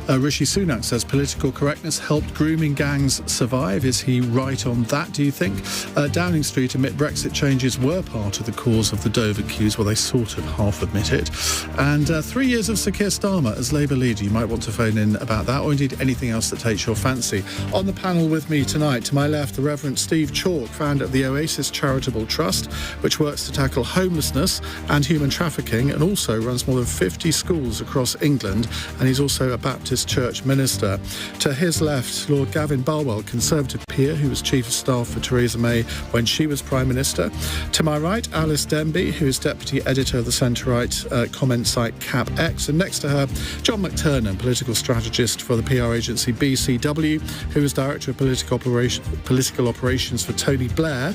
Rishi Sunak says political correctness helped grooming gangs survive. Is he right on that, do you think? Downing Street admit Brexit changes were part of the cause of the Dover queues. Well, they sort of half admit it. And 3 years of Sir Keir Starmer as Labour leader. You might want to phone in about that, or indeed anything else that takes your fancy. On the panel with me tonight, to my left, the Reverend Steve Chalke, founder of the Oasis Charitable Trust, which works to tackle homelessness and human trafficking, and also runs more than 50 schools across England, and he's also a Baptist church minister. To his left, Lord Gavin Barwell, Conservative peer who was Chief of Staff for Theresa May when she was Prime Minister. To my right, Alys Denby, who is Deputy Editor of the centre-right comment site CapX, and next to her, John McTernan, political strategist for the PR agency BCW, who was Director of Political Operations for Tony Blair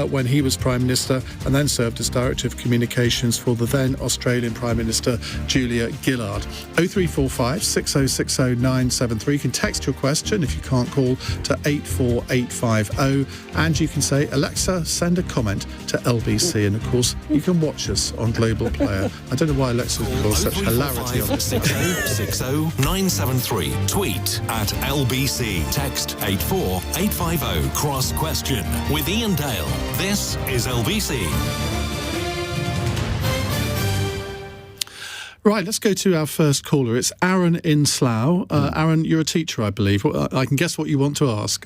when he was Prime Minister, and then served as Director of Communications for the then Australian Prime Minister Julia Gillard. 0345 6060 973. You can text your question if you can't call to 84850, and you can say, Alexa, send a comment to LBC, and of course you can watch us on Global Player. I don't know why Alexa's caused such hilarity on this. 6060 973. Tweet at LBC. Text 84850. Cross question with Iain Dale. This is LBC. Right, let's go to our first caller. It's Aaron in Slough. Aaron, you're a teacher, I believe. I can guess what you want to ask.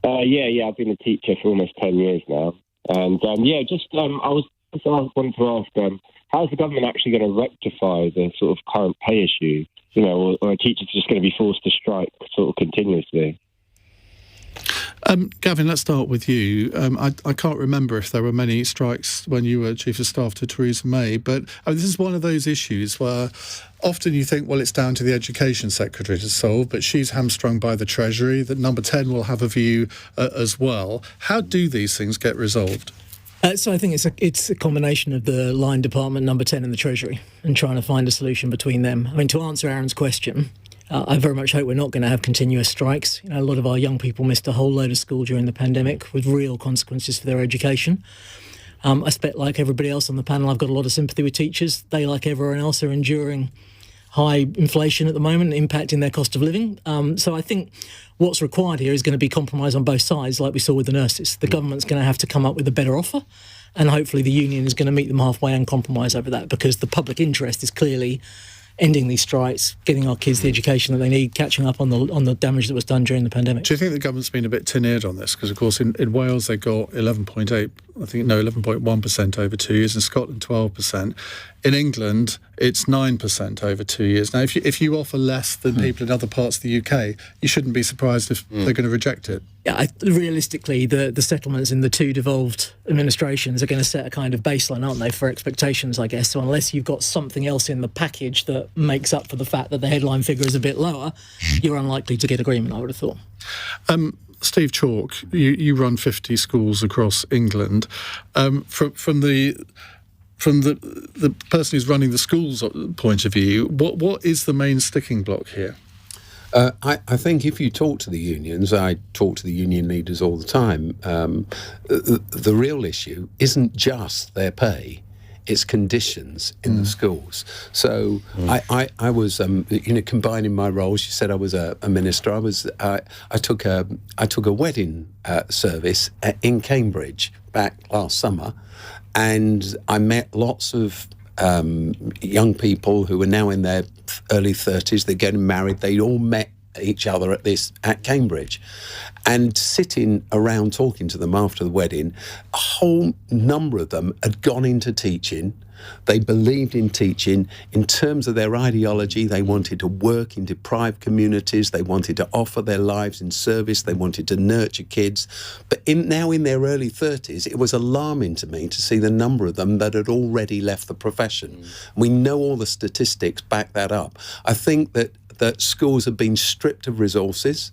Yeah, I've been a teacher for almost 10 years now. And, I wanted to ask, how's the government actually going to rectify the sort of current pay issue? You know, or are teachers just going to be forced to strike sort of continuously? Gavin, let's start with you. I can't remember if there were many strikes when you were Chief of Staff to Theresa May, but this is one of those issues where often you think, well, it's down to the Education Secretary to solve, but she's hamstrung by the Treasury, that Number 10 will have a view as well. How do these things get resolved? So I think it's a combination of the line department, Number 10 and the Treasury, and trying to find a solution between them. I mean, to answer Aaron's question, I very much hope we're not going to have continuous strikes. You know, a lot of our young people missed a whole load of school during the pandemic with real consequences for their education. I expect, like everybody else on the panel, I've got a lot of sympathy with teachers. They, like everyone else, are enduring high inflation at the moment, impacting their cost of living. So I think what's required here is going to be compromise on both sides, like we saw with the nurses. The government's going to have to come up with a better offer, and hopefully the union is going to meet them halfway and compromise over that, because the public interest is clearly ending these strikes, getting our kids the education that they need, catching up on the damage that was done during the pandemic. Do you think the government's been a bit tin-eared on this? Because, of course, in Wales they got 11.1% over 2 years, in Scotland 12%. In England, it's 9% over 2 years. Now, if you offer less than people in other parts of the UK, you shouldn't be surprised if they're going to reject it. Yeah, realistically, the settlements in the two devolved administrations are going to set a kind of baseline, aren't they, for expectations, I guess. So unless you've got something else in the package that makes up for the fact that the headline figure is a bit lower, you're unlikely to get agreement, I would have thought. Steve Chalke, you run 50 schools across England. From the person who's running the school's point of view, what is the main sticking block here? I think if you talk to the unions, I talk to the union leaders all the time, the real issue isn't just their pay, it's conditions in the schools. So I was, combining my roles. You said I was a minister. I took a wedding service in Cambridge back last summer, and I met lots of young people who are now in their early 30s. They're getting married. They all met each other at Cambridge, and sitting around talking to them after the wedding, a whole number of them had gone into teaching. They believed in teaching. In terms of their ideology, they wanted to work in deprived communities. They wanted to offer their lives in service. They wanted to nurture kids. But now in their early 30s, it was alarming to me to see the number of them that had already left the profession. We know all the statistics back that up. I think that schools have been stripped of resources.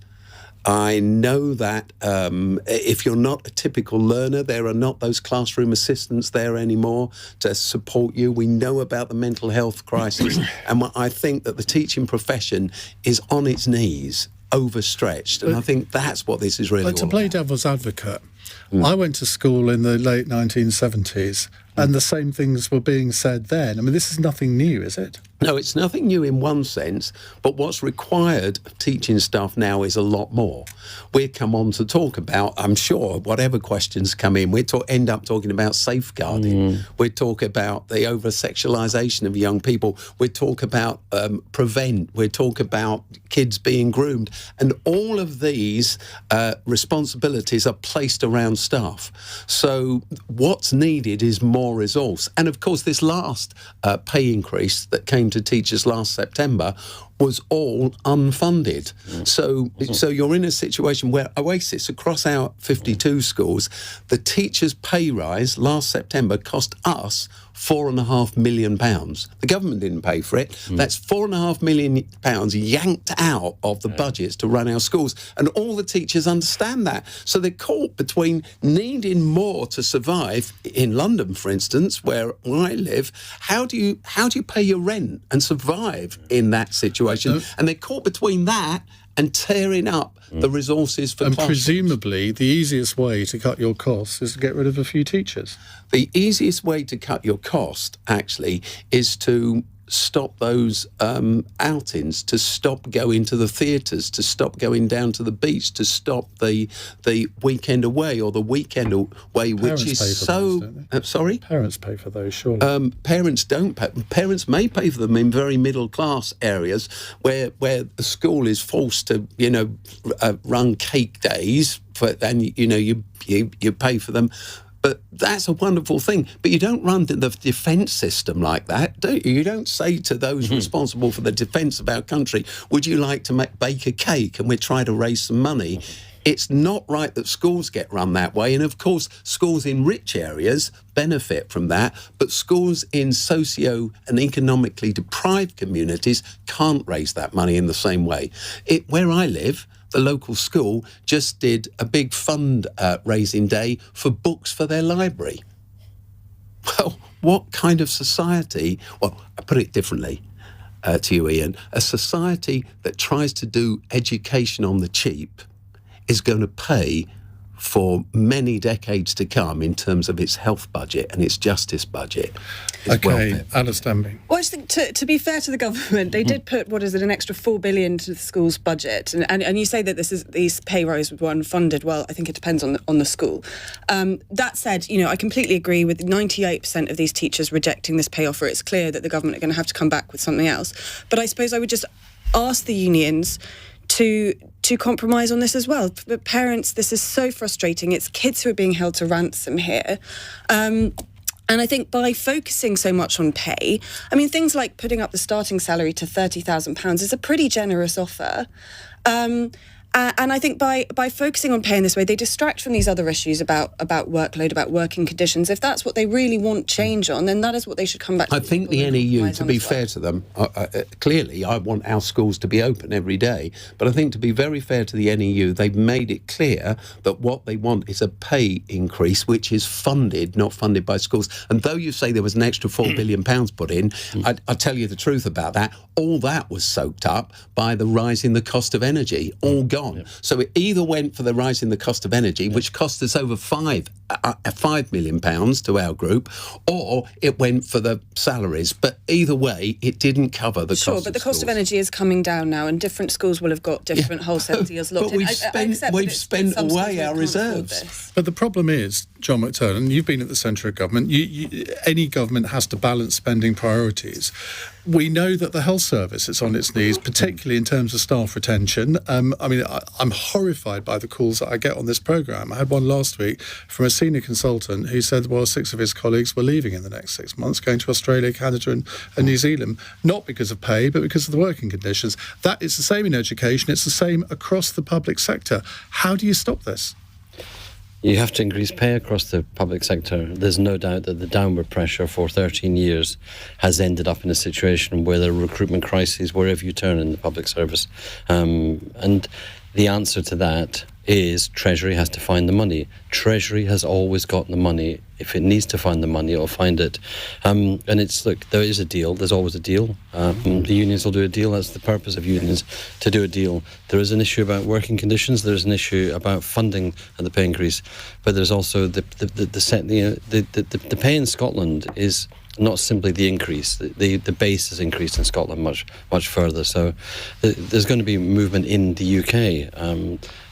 I know that if you're not a typical learner, there are not those classroom assistants there anymore to support you. We know about the mental health crisis, and I think that the teaching profession is on its knees, overstretched, and I think that's what this is really all about. To play devil's advocate, I went to school in the late 1970s, and the same things were being said then. I mean, this is nothing new, is it? No, it's nothing new in one sense, but what's required of teaching staff now is a lot more. We'll come on to talk about, I'm sure, whatever questions come in, end up talking about safeguarding. We'll talk about the over-sexualisation of young people. We'll talk about prevent. We'll talk about kids being groomed. And all of these responsibilities are placed around staff. So what's needed is more resource. And, of course, this last pay increase that came to teachers last September was all unfunded. So you're in a situation where Oasis, across our 52 schools, the teachers' pay rise last September cost us £4.5 million. The government didn't pay for it. That's £4.5 million yanked out of the budgets to run our schools. And all the teachers understand that. So they're caught between needing more to survive. In London, for instance, where I live, how do you pay your rent and survive in that situation? And they're caught between that and tearing up the resources for And classrooms. presumably the easiest way to cut your costs is to get rid of a few teachers. The easiest way to cut your cost, actually, is to stop those outings, to stop going to the theatres, to stop going down to the beach, to stop the weekend away or the weekend away, Parents which pay is for so... those, don't they? Sorry? Parents pay for those, surely. Parents don't pay. Parents may pay for them in very middle class areas where the school is forced to, run cake days and you pay for them. But that's a wonderful thing. But you don't run the defence system like that, do you? You don't say to those responsible for the defence of our country, would you like to bake a cake and we'll try to raise some money? It's not right that schools get run that way. And, of course, schools in rich areas benefit from that. But schools in socio and economically deprived communities can't raise that money in the same way. Where I live, the local school just did a big fund-raising day for books for their library. Well, what kind of society... Well, I put it differently to you, Ian. A society that tries to do education on the cheap is going to pay for many decades to come in terms of its health budget and its justice budget. Okay, Alys Denby. Well, I just think to be fair to the government, they did put, an extra £4 billion to the school's budget. And you say that these pay rise were unfunded. Well, I think it depends on the school. That said, I completely agree with 98% of these teachers rejecting this pay offer. It's clear that the government are going to have to come back with something else. But I suppose I would just ask the unions to compromise on this as well. But parents, this is so frustrating. It's kids who are being held to ransom here. And I think by focusing so much on pay, things like putting up the starting salary to £30,000 is a pretty generous offer. And I think by focusing on pay in this way, they distract from these other issues about workload, about working conditions. If that's what they really want change on, then that is what they should come back to. I think the NEU, to be fair to them, clearly I want our schools to be open every day, but I think to be very fair to the NEU, they've made it clear that what they want is a pay increase, which is funded, not funded by schools. And though you say there was an extra £4 billion put in, I tell you the truth about that, all that was soaked up by the rise in the cost of energy, all gone. So it either went for the rise in the cost of energy, which cost us over £5 million to our group, or it went for the salaries. But either way, it didn't cover the cost of schools. Sure, but the cost of energy is coming down now, and different schools will have got different wholesale deals locked in. But we've spent away our reserves. But the problem is, John McTernan, you've been at the centre of government. Any government has to balance spending priorities. We know that the health service is on its knees, particularly in terms of staff retention. I'm horrified by the calls that I get on this programme. I had one last week from a senior consultant who said, 6 of his colleagues were leaving in the next 6 months, going to Australia, Canada and New Zealand, not because of pay, but because of the working conditions. That is the same in education. It's the same across the public sector. How do you stop this? You have to increase pay across the public sector. There's no doubt that the downward pressure for 13 years has ended up in a situation where there are recruitment crises wherever you turn in the public service. And the answer to that is Treasury has to find the money. Treasury has always gotten the money if it needs to find the money, it'll find it. And there is a deal. There's always a deal. The unions will do a deal. That's the purpose of unions, to do a deal. There is an issue about working conditions. There's an issue about funding and the pay increase. But there's also the pay in Scotland is not simply the increase. The base is increased in Scotland much further. So there's going to be movement in the UK.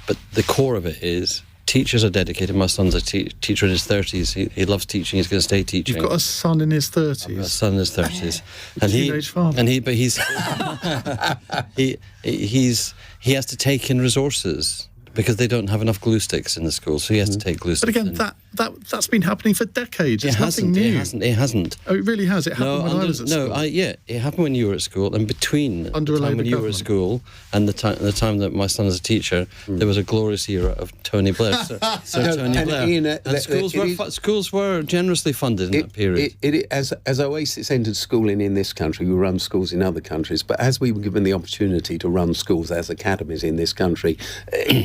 But the core of it is teachers are dedicated. My son's a teacher in his 30s. He loves teaching. He's going to stay teaching. You've got a son in his 30s? I've got a son in his 30s. And teenage father. He has to take in resources because they don't have enough glue sticks in the school, so he has to take glue sticks. But again, that's been happening for decades. It's nothing new. It hasn't. Oh, it really has. It happened when I was at school. It happened when you were at school, and between under the time when you were at school and the time that my son was a teacher, there was a glorious era of Tony Blair, Sir Tony Blair. Ian, and schools were generously funded in that period. As Oasis entered schooling in this country, we run schools in other countries, but as we were given the opportunity to run schools as academies in this country,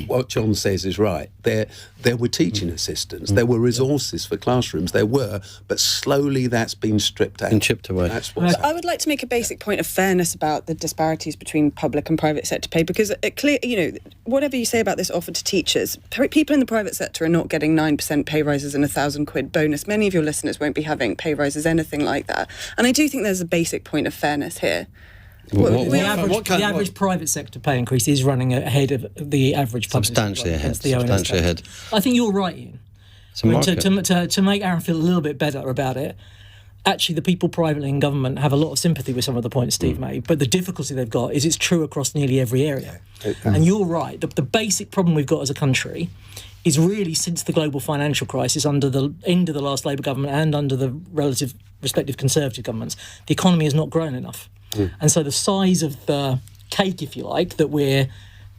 what John says is right. There were teaching assistants, there were resources for classrooms, but slowly that's been stripped out and chipped away. That's what's I would like to make a basic point of fairness about the disparities between public and private sector pay, because whatever you say about this offer to teachers, people in the private sector are not getting 9% pay rises and £1,000 bonus. Many of your listeners won't be having pay rises, anything like that. And I do think there's a basic point of fairness here. The average private sector pay increase is running ahead of the average public substantially sector. Substantially ahead. I think you're right, Ian. To make Aaron feel a little bit better about it, actually the people privately in government have a lot of sympathy with some of the points Steve made, but the difficulty they've got is it's true across nearly every area. And you're right, the basic problem we've got as a country is really since the global financial crisis under the end of the last Labour government and under the respective Conservative governments, the economy has not grown enough. And so the size of the cake, if you like, that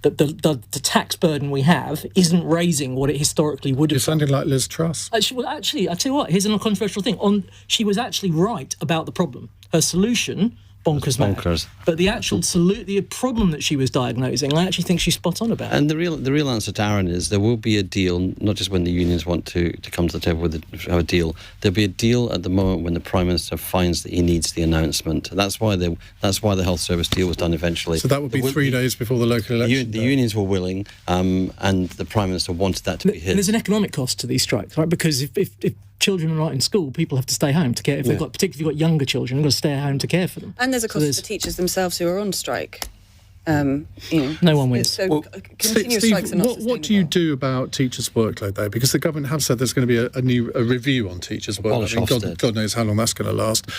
the tax burden we have isn't raising what it historically would have. You're sounding like Liz Truss. Actually, I tell you what, here's a controversial thing. She was actually right about the problem. Her solution, bonkers. But the actual the problem that she was diagnosing, I actually think she's spot on about. And the real answer to Aaron is there will be a deal, not just when the unions want to come to the table with have a deal. There'll be a deal at the moment when the Prime Minister finds that he needs the announcement. That's why the health service deal was done eventually. So that would be 3 days before the local election. The unions were willing, and the Prime Minister wanted that to be his. And there's an economic cost to these strikes, right? Because if children are not in school, people have to stay home to care. If they've got, particularly if you've got younger children, they've got to stay at home to care for them. And there's a cost for teachers themselves who are on strike. No one wins. So continuous strikes are not sustainable. What do you do about teachers' workload, though? Because the government have said there's going to be a review on teachers' workload. God knows how long that's going to last.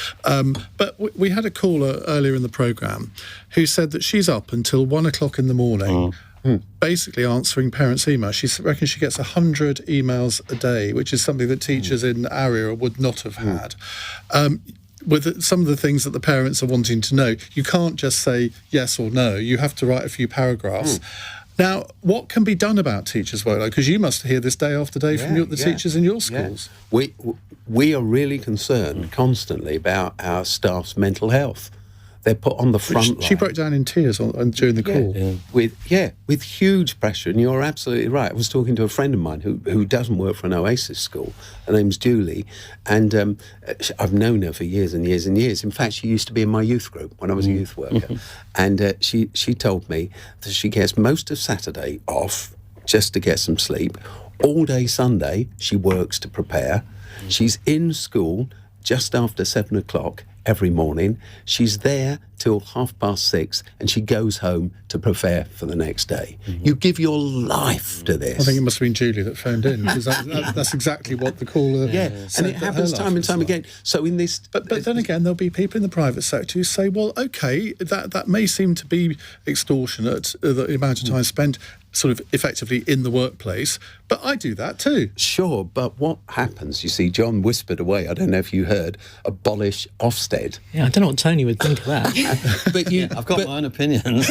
But we had a caller earlier in the programme who said that she's up until 1 o'clock in the morning basically answering parents' emails. She reckons she gets 100 emails a day, which is something that teachers in our era would not have had. With some of the things that the parents are wanting to know, you can't just say yes or no. You have to write a few paragraphs. Now, what can be done about teachers' workload? Because you must hear this day after day from the teachers in your schools. We are really concerned constantly about our staff's mental health. They're put on the front line. She broke down in tears during the call. With huge pressure, and you're absolutely right. I was talking to a friend of mine who doesn't work for an Oasis school. Her name's Julie, and I've known her for years and years and years. In fact, she used to be in my youth group when I was a youth worker. And she told me that she gets most of Saturday off just to get some sleep. All day Sunday, she works to prepare. She's in school just after 7 o'clock every morning. She's there till 6:30, and she goes home to prepare for the next day. You give your life to this. I think it must have been Julie that phoned in, because that's exactly what the caller said. And it happens time and time again. So in this, but then again, there'll be people in the private sector who say, well, okay, that may seem to be extortionate, the amount of time spent sort of effectively in the workplace, but I do that too. Sure, but what happens, you see, John whispered away, I don't know if you heard, abolish Ofsted. Yeah, I don't know what Tony would think of that. I've got my own opinions.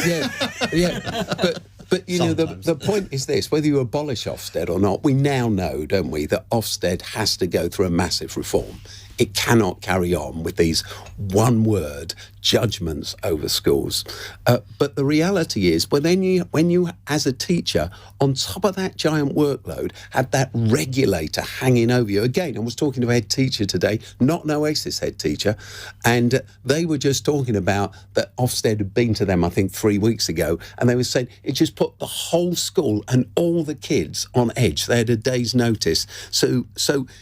But, you know, Sometimes. the point is this, whether you abolish Ofsted or not, we now know, don't we, that Ofsted has to go through a massive reform. It cannot carry on with these one-word judgments over schools. But the reality is, when you, as a teacher, on top of that giant workload, had that regulator hanging over you. Again, I was talking to a head teacher today, not an Oasis head teacher, and they were just talking about that Ofsted had been to them, I think, 3 weeks ago, and they were saying it just put the whole school and all the kids on edge. They had a day's notice. So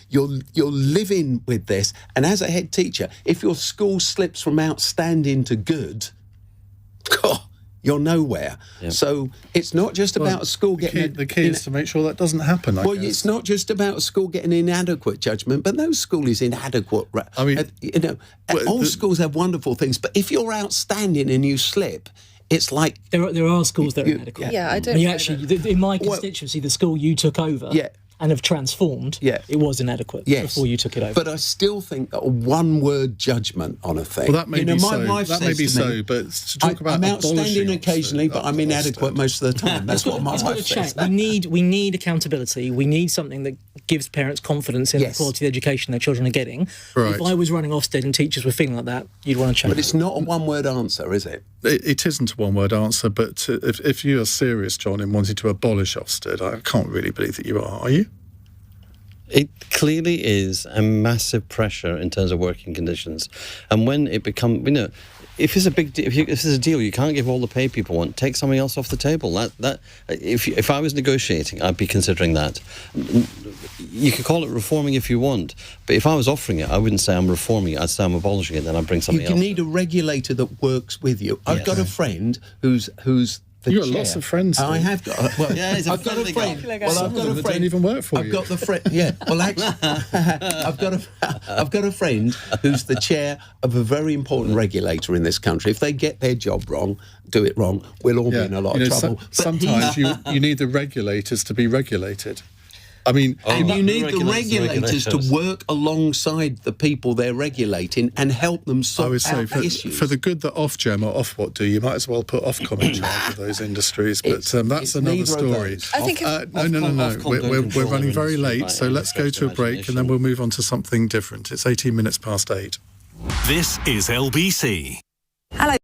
you're living with this. And as a head teacher, if your school slips from outstanding to good, you're nowhere. Yep. So it's not just about a school getting... The key is to make sure that doesn't happen, I guess. It's not just about a school getting inadequate judgment, but no school is inadequate. I mean... all schools have wonderful things, but if you're outstanding and you slip... It's like... There are schools that are inadequate. Yeah, I don't... And you actually, in my constituency, the school you took over... and have transformed, it was inadequate before you took it over. But I still think that a one-word judgment on a thing... Well, that may be my so. wife That may be so, but to talk about I'm outstanding occasionally, but I'm inadequate Ofsted. most of the time. That's what my wife says. We need accountability. We need something that gives parents confidence in the quality of education their children are getting. Right. If I was running Ofsted and teachers were feeling like that, you'd want to change. But it's not a one-word answer, is it? It isn't a one-word answer, but if you are serious, John, in wanting to abolish Ofsted, I can't really believe that you are you? It clearly is a massive pressure in terms of working conditions. And when it becomes, if it's a big deal, if it's a deal, you can't give all the pay people want. Take something else off the table. If I was negotiating, I'd be considering that. You could call it reforming if you want, but if I was offering it, I wouldn't say I'm reforming it. I'd say I'm abolishing it. Then I'd bring something else. You need a regulator that works with you. I've got a friend who's You've got lots of friends. I have got. I've got a friend. Well, I've got a friend. Don't even work for you. I've got the friend. Yeah. Well, actually, I've got a friend who's the chair of a very important regulator in this country. If they get their job wrong, do it wrong, we'll all be in a lot of trouble. Sometimes you need the regulators to be regulated. I mean, and you need the regulators to work alongside the people they're regulating and help them solve issues. For the good that Ofgem or Ofwat do, you might as well put Ofcom in charge of those industries. But that's another story. I think no. We're running very late, so let's go to a break and then we'll move on to something different. It's 18 minutes past 8. This is LBC. Hello.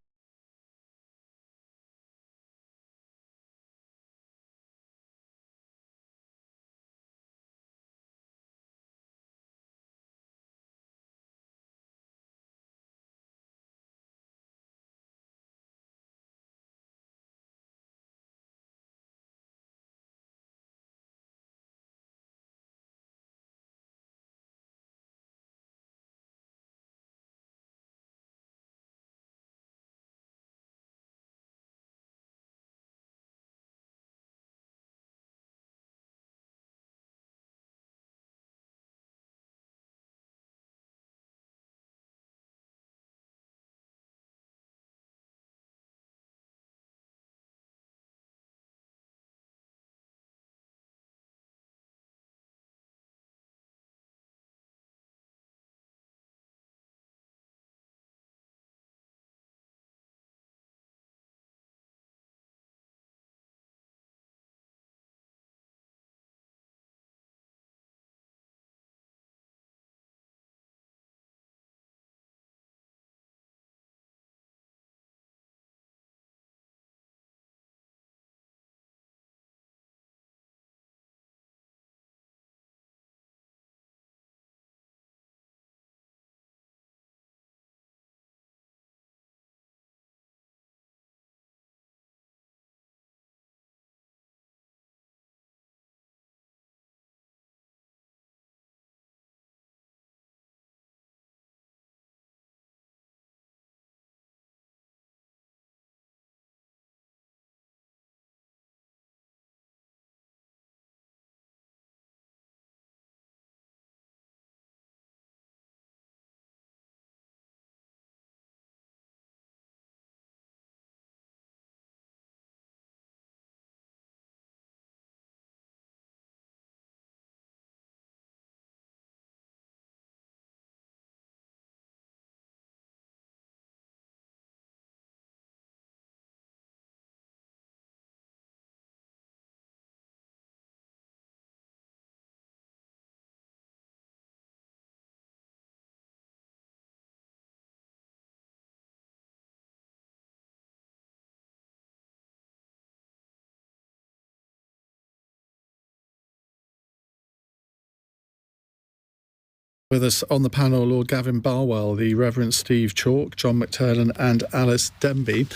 With us on the panel, Lord Gavin Barwell, the Reverend Steve Chalke, John McTernan and Alys Denby.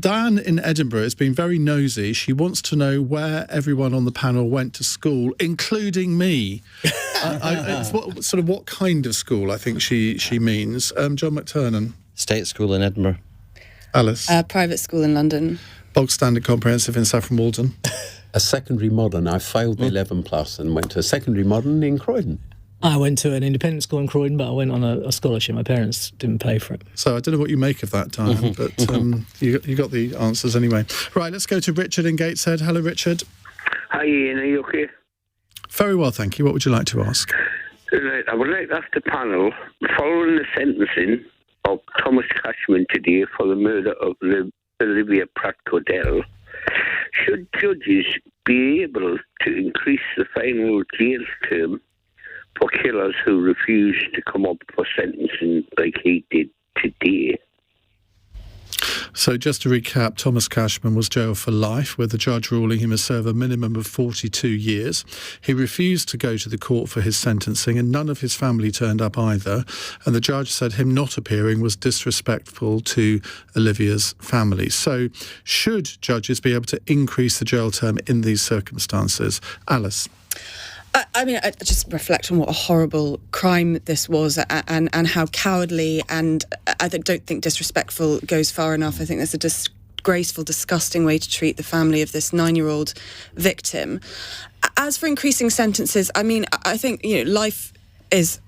Diane in Edinburgh has been very nosy. She wants to know where everyone on the panel went to school, including me. What kind of school, I think she means. John McTernan. State school in Edinburgh. Alys. Private school in London. Bog Standard Comprehensive in Saffron Walden. A secondary modern. I failed the 11 plus and went to a secondary modern in Croydon. I went to an independent school in Croydon, but I went on a scholarship. My parents didn't pay for it. So I don't know what you make of that, Diane, but you got the answers anyway. Right, let's go to Richard in Gateshead. Hello, Richard. Hi, Ian. Are you okay? Very well, thank you. What would you like to ask? Right, I would like to ask the panel, following the sentencing of Thomas Cashman today for the murder of Olivia Pratt-Cordell, should judges be able to increase the final jail term for killers who refuse to come up for sentencing like he did today? So just to recap, Thomas Cashman was jailed for life, with the judge ruling he must serve a minimum of 42 years. He refused to go to the court for his sentencing, and none of his family turned up either. And the judge said him not appearing was disrespectful to Olivia's family. So should judges be able to increase the jail term in these circumstances? Alys. I just reflect on what a horrible crime this was and how cowardly, and I don't think disrespectful goes far enough. I think there's a disgraceful, disgusting way to treat the family of this 9-year-old victim. As for increasing sentences, I think, life is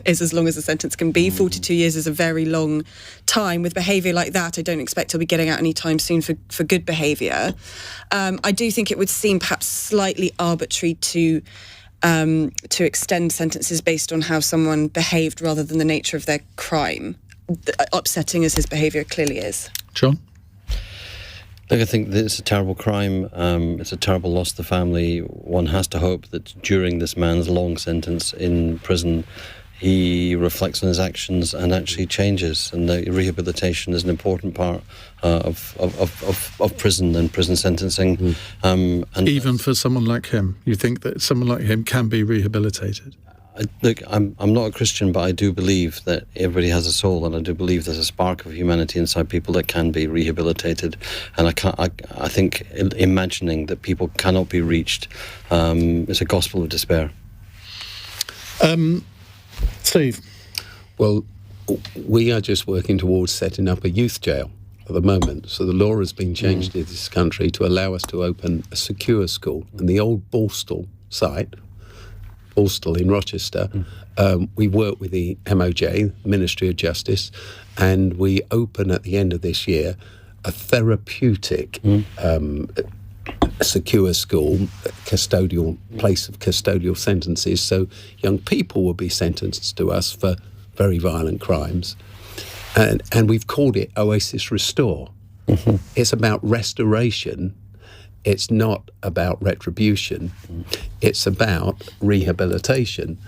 as long as a sentence can be. 42 years is a very long time. With behaviour like that, I don't expect he'll be getting out anytime soon for good behaviour. I do think it would seem perhaps slightly arbitrary to extend sentences based on how someone behaved rather than the nature of their crime, upsetting as his behaviour clearly is. John? Look, I think that it's a terrible crime. It's a terrible loss to the family. One has to hope that during this man's long sentence in prison, he reflects on his actions and actually changes. And the rehabilitation is an important part of prison and prison sentencing. And even for someone like him, you think that someone like him can be rehabilitated? Look, I'm not a Christian, but I do believe that everybody has a soul, and I do believe there's a spark of humanity inside people that can be rehabilitated. And I think imagining that people cannot be reached is a gospel of despair. Steve? Well, we are just working towards setting up a youth jail at the moment. So the law has been changed in this country to allow us to open a secure school. And the old Borstal site, Borstal in Rochester, we work with the MOJ, Ministry of Justice, and we open at the end of this year a therapeutic a secure school, custodial place of custodial sentences, so young people will be sentenced to us for very violent crimes. And we've called it Oasis Restore. It's about restoration. It's not about retribution. It's about rehabilitation.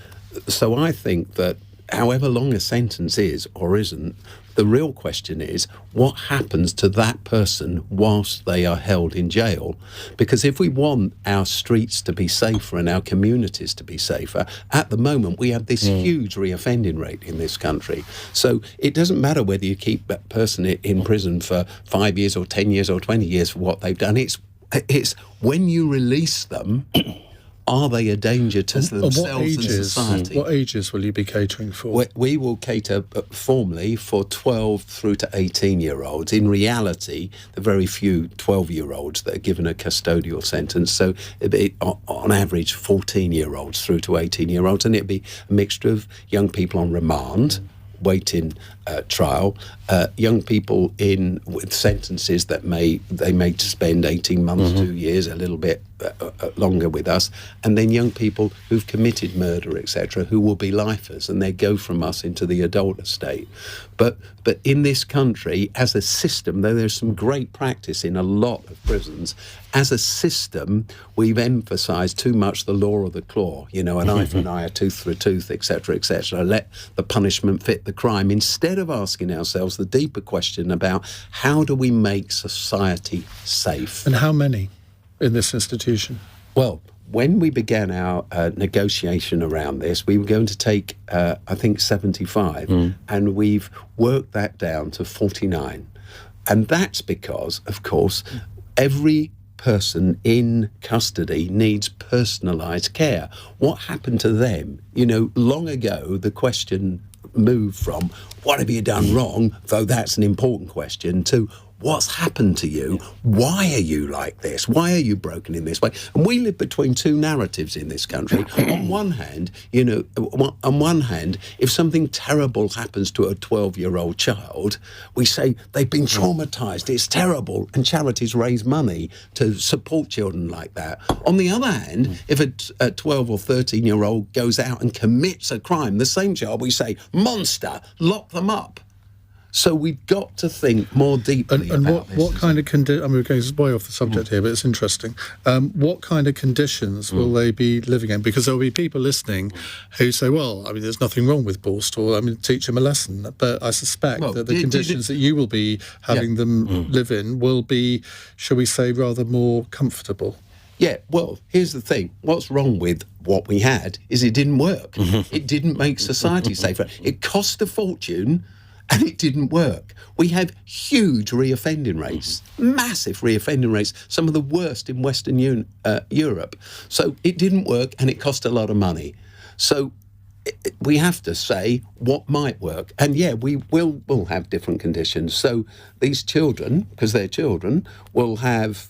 So I think that however long a sentence is or isn't, the real question is, what happens to that person whilst they are held in jail? Because if we want our streets to be safer and our communities to be safer, at the moment we have this huge reoffending rate in this country. So it doesn't matter whether you keep that person in prison for 5 years or 10 years or 20 years for what they've done. It's when you release them, are they a danger to themselves and society? What ages will you be catering for? We will cater formally for 12 through to 18-year-olds. In reality, the very few 12-year-olds that are given a custodial sentence. So it'd be, on average, 14-year-olds through to 18-year-olds. And it'd be a mixture of young people on remand, waiting trial, young people with sentences that they may spend 18 months, 2 years, a little bit longer with us, and then young people who've committed murder, etc., who will be lifers, and they go from us into the adult estate. But in this country, as a system, though there's some great practice in a lot of prisons, as a system, we've emphasised too much the law of the claw, an eye for an eye, a tooth for a tooth, etc., etc. Let the punishment fit the crime, instead of asking ourselves the deeper question about how do we make society safe. And how many in this institution? Well, when we began our negotiation around this, we were going to take, I think, 75, and we've worked that down to 49. And that's because, of course, every person in custody needs personalised care. What happened to them? Long ago, the question moved from, what have you done wrong, though that's an important question, to what's happened to you? Why are you like this? Why are you broken in this way? And we live between two narratives in this country. On one hand, if something terrible happens to a 12-year-old child, we say they've been traumatised, it's terrible, and charities raise money to support children like that. On the other hand, if a 12 or 13-year-old goes out and commits a crime, the same child, we say, monster, lock them up. So we've got to think more deeply about this. What kind of conditions? I mean, we're going way off the subject here, but it's interesting. What kind of conditions will they be living in? Because there'll be people listening who say, well, I mean, there's nothing wrong with Borstal. I mean, teach them a lesson. But I suspect that the conditions that you will be having them live in will be, shall we say, rather more comfortable. Yeah, well, here's the thing. What's wrong with what we had is it didn't work. It didn't make society safer. It cost a fortune, and it didn't work. We have huge reoffending rates, massive reoffending rates, some of the worst in Western Europe. So it didn't work, and it cost a lot of money. So we have to say what might work. And yeah, we'll have different conditions. So these children, because they're children, will have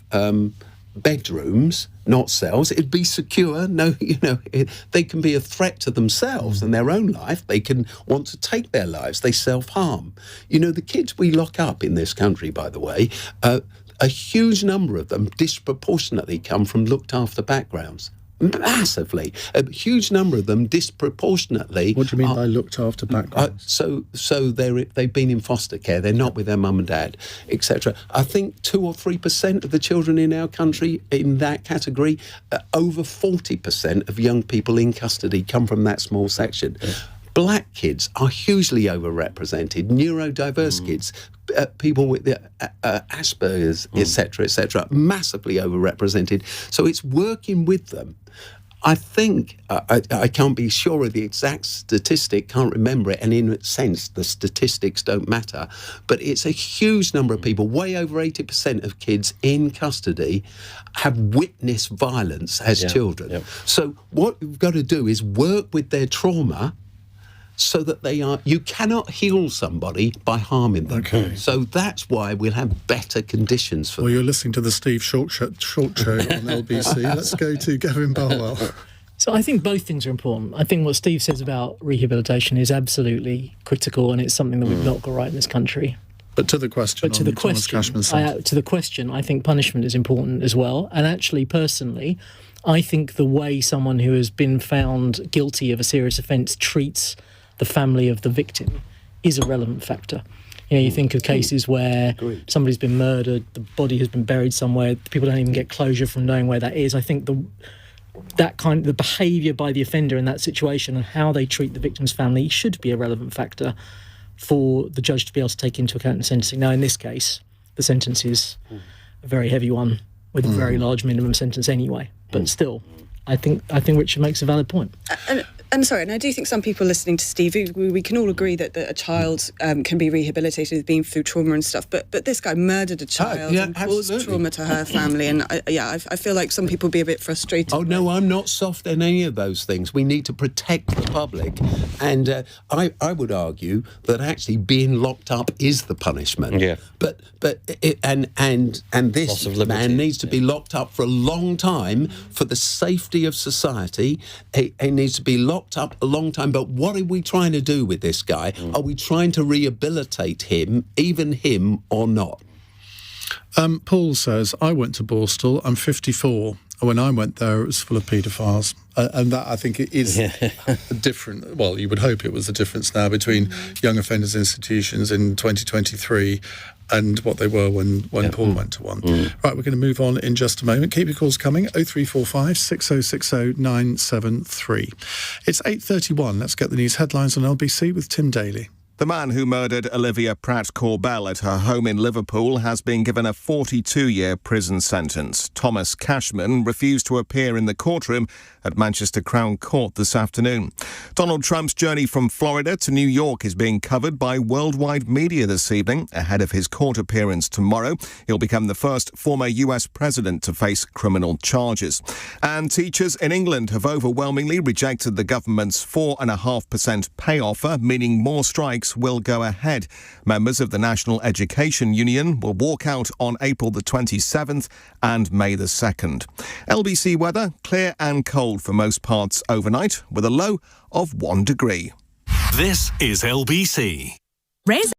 bedrooms, not cells. It'd be secure. No, they can be a threat to themselves and their own life. They can want to take their lives. They self-harm. The kids we lock up in this country, by the way, a huge number of them disproportionately come from looked-after backgrounds. Massively. A huge number of them disproportionately... What do you mean by looked after backgrounds? So they've been in foster care, they're not with their mum and dad, etc. I think 2 or 3% of the children in our country in that category, over 40% of young people in custody come from that small section. Yeah. Black kids are hugely overrepresented, neurodiverse kids, people with Asperger's, etc., massively overrepresented. So it's working with them. I think, I can't be sure of the exact statistic, can't remember it, and in a sense, the statistics don't matter, but it's a huge number of people, way over 80% of kids in custody have witnessed violence as children. Yeah. So what we've got to do is work with their trauma so that you cannot heal somebody by harming them. Okay. So that's why we'll have better conditions for them. Well, you're listening to the Steve Short Show on LBC. Let's go to Gavin Barwell. So I think both things are important. I think what Steve says about rehabilitation is absolutely critical, and it's something that we've not got right in this country. But to the question, I think punishment is important as well. And actually, personally, I think the way someone who has been found guilty of a serious offence treats the family of the victim is a relevant factor. You think of cases where somebody's been murdered, the body has been buried somewhere, people don't even get closure from knowing where that is. I think the behaviour by the offender in that situation and how they treat the victim's family should be a relevant factor for the judge to be able to take into account in sentencing. Now, in this case, the sentence is a very heavy one with a very large minimum sentence anyway. But still, I think Richard makes a valid point. And I do think some people listening to Steve, we can all agree that a child can be rehabilitated with being through trauma and stuff, but this guy murdered a child and caused trauma to her family, and I feel like some people be a bit frustrated. Oh no, I'm not soft on any of those things. We need to protect the public, and I would argue that actually being locked up is the punishment. Yeah. But this man needs to be locked up for a long time for the safety of society. He needs to be locked up a long time. But what are we trying to do with this guy? Are we trying to rehabilitate him, even him, or not? Paul says, I went to Borstal, I'm 54. When I went there, it was full of paedophiles. And that, I think, it is different. Well, you would hope it was a difference now between young offenders institutions in 2023 and what they were when Paul went to one. Right, we're going to move on in just a moment. Keep your calls coming, 0345 6060 973. It's 8:31. Let's get the news headlines on LBC with Tim Daly. The man who murdered Olivia Pratt-Corbell at her home in Liverpool has been given a 42-year prison sentence. Thomas Cashman refused to appear in the courtroom at Manchester Crown Court this afternoon. Donald Trump's journey from Florida to New York is being covered by worldwide media this evening ahead of his court appearance tomorrow. He'll become the first former US president to face criminal charges. And teachers in England have overwhelmingly rejected the government's 4.5% pay offer, meaning more strikes will go ahead. Members of the National Education Union will walk out on April the 27th and May the 2nd. LBC weather, clear and cold for most parts overnight, with a low of 1 degree. This is LBC. Raise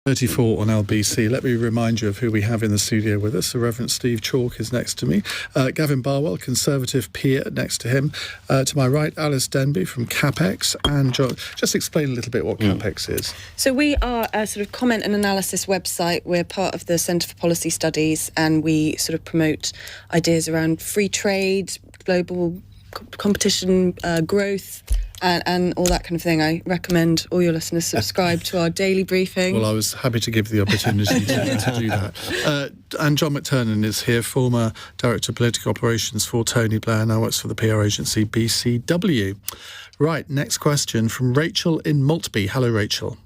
.34 on LBC. Let me remind you of who we have in the studio with us. The Reverend Steve Chalke is next to me. Gavin Barwell, Conservative peer, next to him. To my right, Alys Denby from CapX. And John, just explain a little bit what CapX is. So we are a sort of comment and analysis website. We're part of the Centre for Policy Studies, and we sort of promote ideas around free trade, global competition, growth, and all that kind of thing. I recommend all your listeners subscribe to our daily briefing. Well, I was happy to give the opportunity to do that. And John McTernan is here, former Director of Political Operations for Tony Blair, now works for the PR agency BCW. Right, next question from Rachel in Maltby. Hello, Rachel.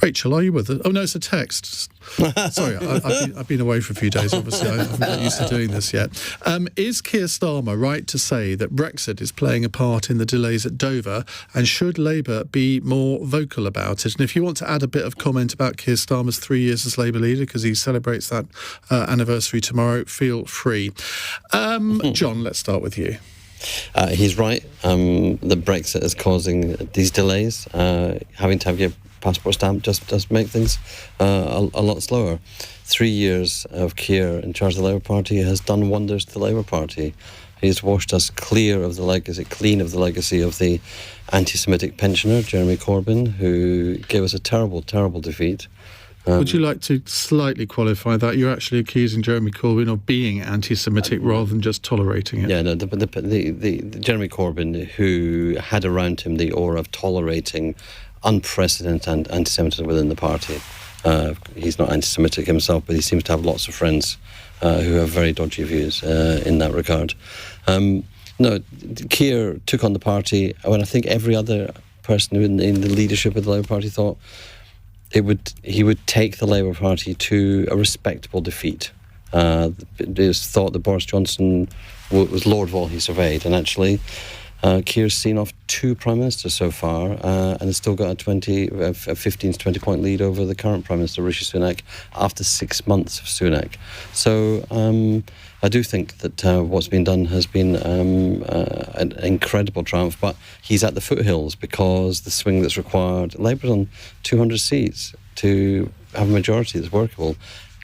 Rachel, are you with us? Oh, no, it's a text. Sorry, I've been away for a few days, obviously. I haven't got used to doing this yet. Is Keir Starmer right to say that Brexit is playing a part in the delays at Dover, and should Labour be more vocal about it? And if you want to add a bit of comment about Keir Starmer's 3 years as Labour leader, because he celebrates that anniversary tomorrow, feel free. John, let's start with you. He's right. The Brexit is causing these delays. Having to have your passport stamp just does make things a lot slower. 3 years of Keir in charge of the Labour Party has done wonders to the Labour Party. He's washed us clean of the legacy of the anti-Semitic pensioner, Jeremy Corbyn, who gave us a terrible, terrible defeat. Would you like to slightly qualify that? You're actually accusing Jeremy Corbyn of being anti-Semitic rather than just tolerating it. Yeah, no, the Jeremy Corbyn, who had around him the aura of tolerating unprecedented anti-Semitism within the party. He's not anti-Semitic himself, but he seems to have lots of friends who have very dodgy views in that regard. No, Keir took on the party when I think every other person in the leadership of the Labour Party thought he would take the Labour Party to a respectable defeat. They thought that Boris Johnson was Lord of all he surveyed, and actually Keir's seen off 2 Prime Ministers so far and has still got a 15 to 20 point lead over the current Prime Minister, Rishi Sunak, after 6 months of Sunak. So I do think that what's been done has been an incredible triumph, but he's at the foothills because the swing that's required, Labour's on 200 seats to have a majority that's workable.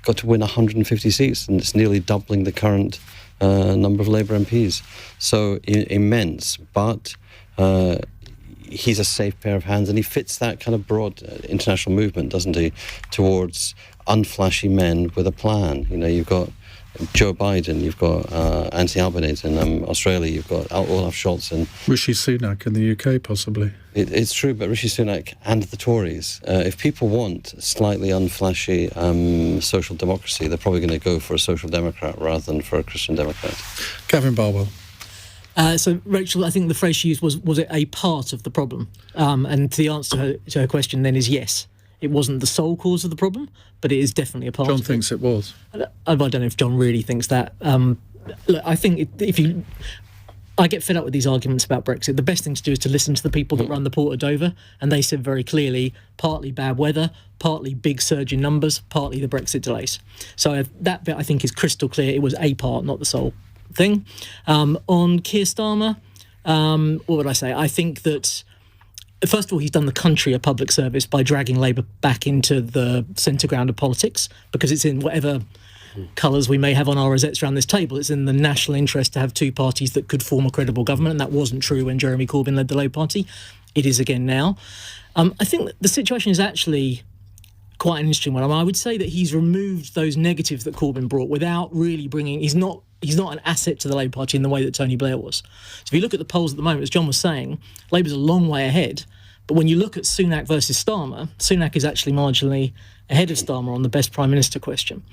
Got to win 150 seats, and it's nearly doubling the current number of Labour MPs. So immense, but he's a safe pair of hands, and he fits that kind of broad international movement, doesn't he, towards unflashy men with a plan. You know, you've got Joe Biden, you've got Anthony Albanese in Australia, you've got Olaf Scholz and Rishi Sunak in the UK, possibly. It's true, but Rishi Sunak and the Tories, if people want slightly unflashy social democracy, they're probably going to go for a social democrat rather than for a Christian Democrat. Gavin Barwell. So, Rachel, I think the phrase she used was it a part of the problem? And the answer to her question then is yes. It wasn't the sole cause of the problem, but it is definitely a part of it. John thinks it was. I don't know if John really thinks that. Look, I think I get fed up with these arguments about Brexit. The best thing to do is to listen to the people that run the Port of Dover, and they said very clearly, partly bad weather, partly big surge in numbers, partly the Brexit delays. So that bit I think is crystal clear. It was a part, not the sole thing. On Keir Starmer, what would I say? I think that first of all, he's done the country a public service by dragging Labour back into the centre ground of politics, because it's in whatever colours we may have on our rosettes around this table, it's in the national interest to have 2 parties that could form a credible government, and that wasn't true when Jeremy Corbyn led the Labour Party. It is again now. I think that the situation is actually quite an interesting one. I would say that he's removed those negatives that Corbyn brought without really bringing... He's not an asset to the Labour Party in the way that Tony Blair was. So if you look at the polls at the moment, as John was saying, Labour's a long way ahead. But when you look at Sunak versus Starmer, Sunak is actually marginally ahead of Starmer on the best Prime Minister question.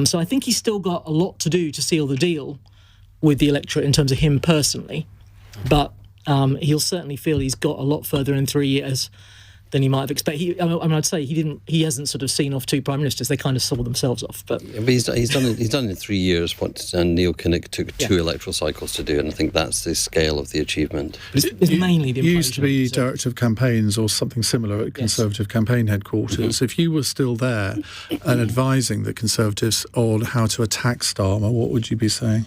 So I think he's still got a lot to do to seal the deal with the electorate in terms of him personally. But he'll certainly feel he's got a lot further in 3 years than he might have expected. I'd say he hasn't sort of seen off 2 prime ministers. They kind of saw themselves off. But he's done it in 3 years what Neil Kinnock took 2 electoral cycles to do, and I think that's the scale of the achievement. It's mainly the You used to be director of campaigns or something similar at Conservative campaign headquarters. If you were still there and advising the Conservatives on how to attack Starmer, what would you be saying?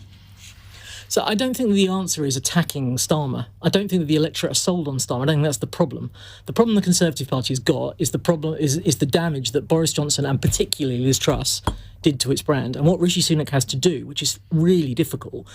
So I don't think that the answer is attacking Starmer. I don't think that the electorate are sold on Starmer. I don't think that's the problem. The problem the Conservative Party has got is the damage that Boris Johnson and particularly Liz Truss did to its brand. And what Rishi Sunak has to do, which is really difficult,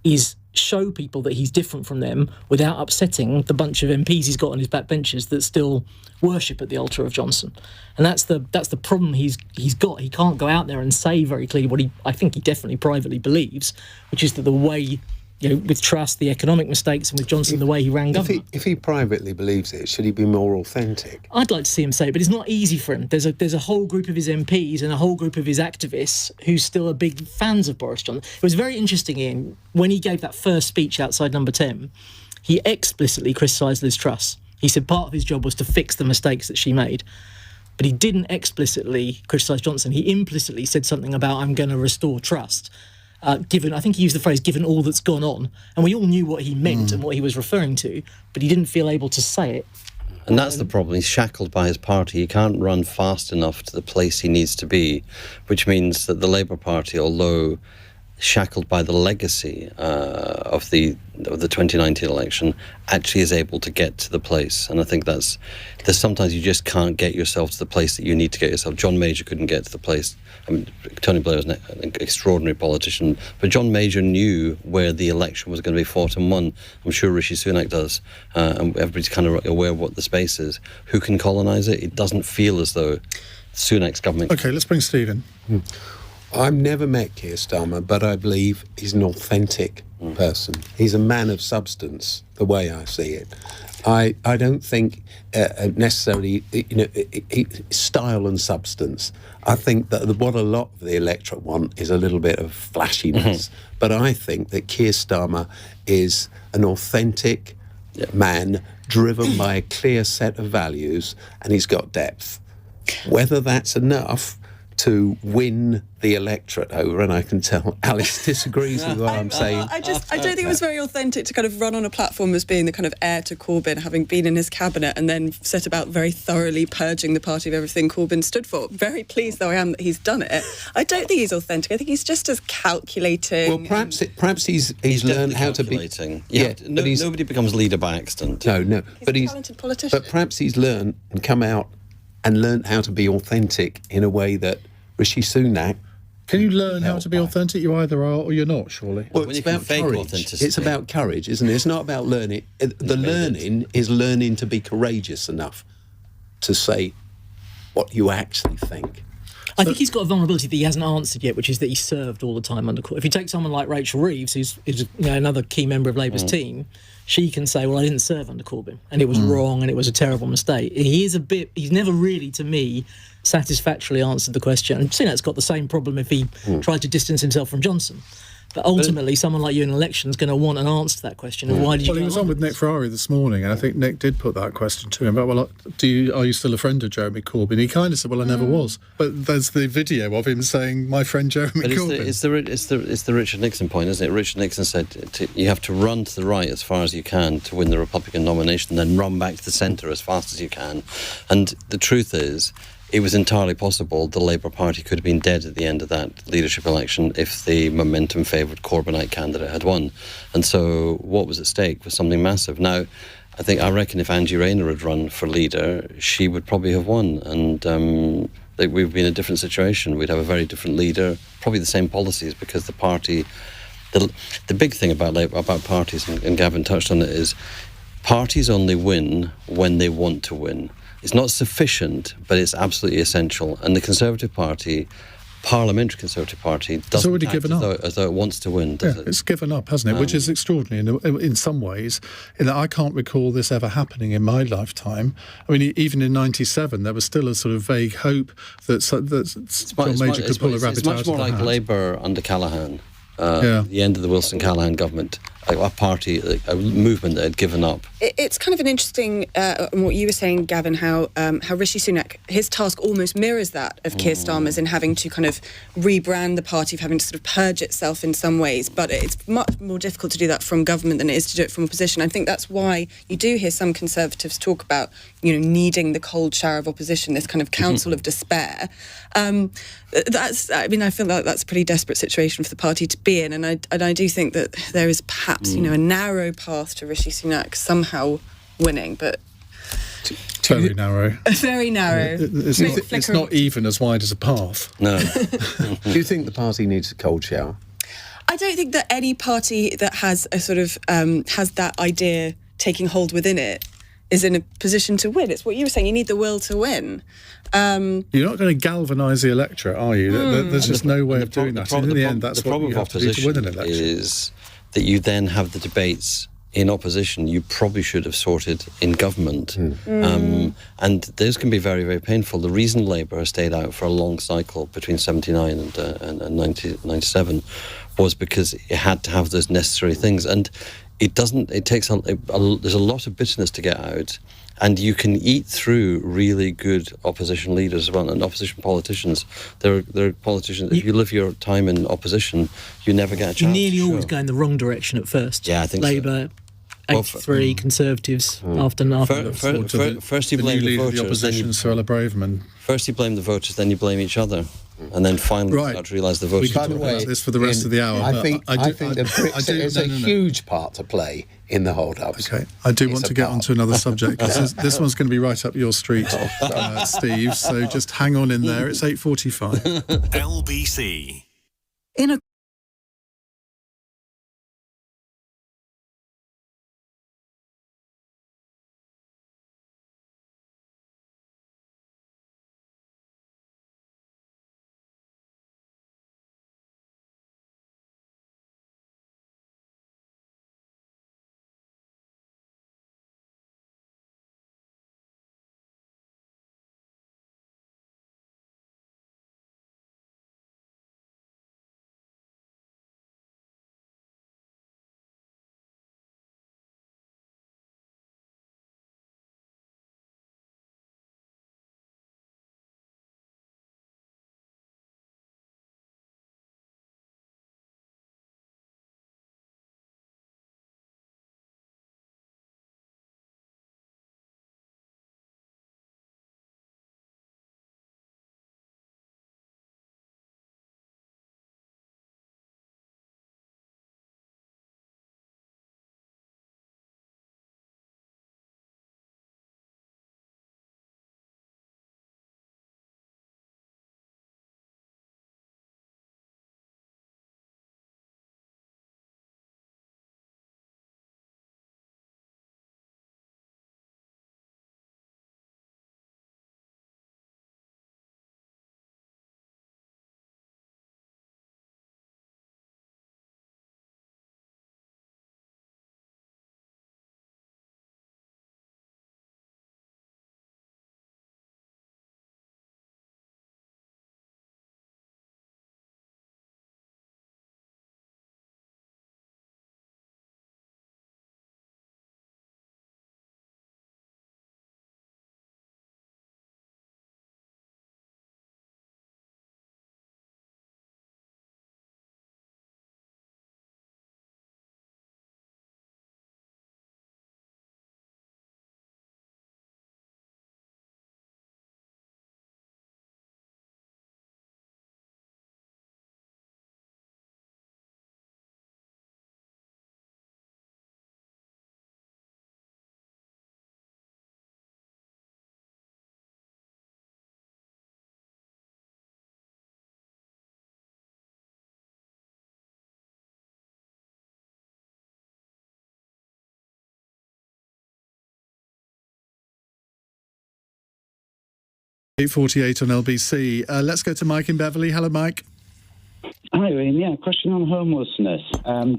is show people that he's different from them without upsetting the bunch of MPs he's got on his backbenches that still worship at the altar of Johnson. And that's the problem he's got. He can't go out there and say very clearly what I think he definitely privately believes, which is that the way, with Truss, the economic mistakes, and with Johnson, the way he ran government. If he privately believes it, should he be more authentic? I'd like to see him say it, but it's not easy for him. There's a whole group of his MPs and a whole group of his activists who still are big fans of Boris Johnson. It was very interesting, Ian, when he gave that first speech outside Number 10, he explicitly criticised Liz Truss. He said part of his job was to fix the mistakes that she made. But he didn't explicitly criticise Johnson. He implicitly said something about, I'm going to restore trust. I think he used the phrase, given all that's gone on. And we all knew what he meant and what he was referring to, but he didn't feel able to say it. And that's the problem. He's shackled by his party. He can't run fast enough to the place he needs to be, which means that the Labour Party, although shackled by the legacy of the 2019 election, actually is able to get to the place. And I think there's sometimes you just can't get yourself to the place that you need to get yourself. John Major couldn't get to the place. I mean, Tony Blair was an extraordinary politician, but John Major knew where the election was going to be fought and won. I'm sure Rishi Sunak does, and everybody's kind of aware of what the space is. Who can colonise it? It doesn't feel as though Sunak's government... OK, let's bring Steve in. I've never met Keir Starmer, but I believe he's an authentic person. He's a man of substance, the way I see it. I don't think necessarily, style and substance. I think that what a lot of the electorate want is a little bit of flashiness. But I think that Keir Starmer is an authentic man driven by a clear set of values, and he's got depth. Whether that's enough to win the electorate over, and I can tell Alys disagrees with what I'm saying. I don't think it was very authentic to kind of run on a platform as being the kind of heir to Corbyn, having been in his cabinet, and then set about very thoroughly purging the party of everything Corbyn stood for. Very pleased though I am that he's done it. I don't think he's authentic. I think he's just as calculating. Well, perhaps he's learned how to be. Nobody becomes leader by accident. No, but he's a talented politician. But perhaps he's learned and come out and learned how to be authentic in a way that Rishi Sunak. Can you learn how to be authentic? You either are or you're not, surely. Well, it's about courage. It's about courage, isn't it? It's not about learning. The learning is learning to be courageous enough to say what you actually think. I think he's got a vulnerability that he hasn't answered yet, which is that he served all the time under Corbyn. If you take someone like Rachel Reeves, who's another key member of Labour's team, she can say, well, I didn't serve under Corbyn, and it was wrong, and it was a terrible mistake. He's never really, to me, satisfactorily answered the question. And Sunak's got the same problem if he tried to distance himself from Johnson. But ultimately, someone like you in an election is going to want an answer to that question. Of why did you? Well, he was on with Nick Ferrari this morning, and I think Nick did put that question to him. But are you still a friend of Jeremy Corbyn? He kind of said, well, I never was. But there's the video of him saying, my friend Jeremy Corbyn. It's the Richard Nixon point, isn't it? Richard Nixon said you have to run to the right as far as you can to win the Republican nomination, then run back to the centre as fast as you can. And the truth is, it was entirely possible the Labour Party could have been dead at the end of that leadership election if the momentum-favoured Corbynite candidate had won. And so what was at stake was something massive. Now, I reckon if Angie Rayner had run for leader, she would probably have won. And we'd be in a different situation. We'd have a very different leader, probably the same policies, because the party... The big thing about parties, and Gavin touched on it, is parties only win when they want to win. It's not sufficient, but it's absolutely essential. And the Conservative Party, Parliamentary Conservative Party, doesn't act as though it wants to win, does it? It's given up, hasn't it? Which is extraordinary in some ways. In that I can't recall this ever happening in my lifetime. I mean, even in '97, there was still a sort of vague hope that John Major could pull a rabbit out of the hat. It's much more like Labour under Callaghan. The end of the Wilson-Callaghan government, a party, a movement that had given up. It's kind of an interesting, what you were saying, Gavin, how Rishi Sunak, his task almost mirrors that of Keir Starmer's in having to kind of rebrand the party, of having to sort of purge itself in some ways. But it's much more difficult to do that from government than it is to do it from opposition. I think that's why you do hear some Conservatives talk about, needing the cold shower of opposition, this kind of council of despair. I feel like that's a pretty desperate situation for the party to be in, and I do think that there is perhaps a narrow path to Rishi Sunak somehow winning, but very narrow. Very narrow. It's not even as wide as a path. No. Do you think the party needs a cold shower? I don't think that any party that has a sort of has that idea taking hold within it is in a position to win. It's what you were saying. You need the will to win. You're not going to galvanise the electorate, are you? There's just no way of doing that. And in the end, that's what you have to do to win an election. Is that you then have the debates in opposition you probably should have sorted in government. And those can be very, very painful. The reason Labour has stayed out for a long cycle between 79 and 97 was because it had to have those necessary things. And there's a lot of bitterness to get out. And you can eat through really good opposition leaders as well, and opposition politicians. There are politicians, if you live your time in opposition, you never get a chance. You nearly always go in the wrong direction at first. Yeah, I think Labour, 83, Conservatives, after. First you blame the voters. The opposition, Cyrilla Braverman. First you blame the voters, then you blame each other. and then finally start to realise the votes. We could talk about this for the rest of the hour. I think the Brexit has a huge part to play in the hold-ups. Okay, I do want to get onto another subject, because this one's going to be right up your street, Steve, so just hang on in there. It's 8:45. LBC. In a $8:48 on LBC. Let's go to Mike in Beverley. Hello, Mike. Hi, Ian. Yeah, question on homelessness.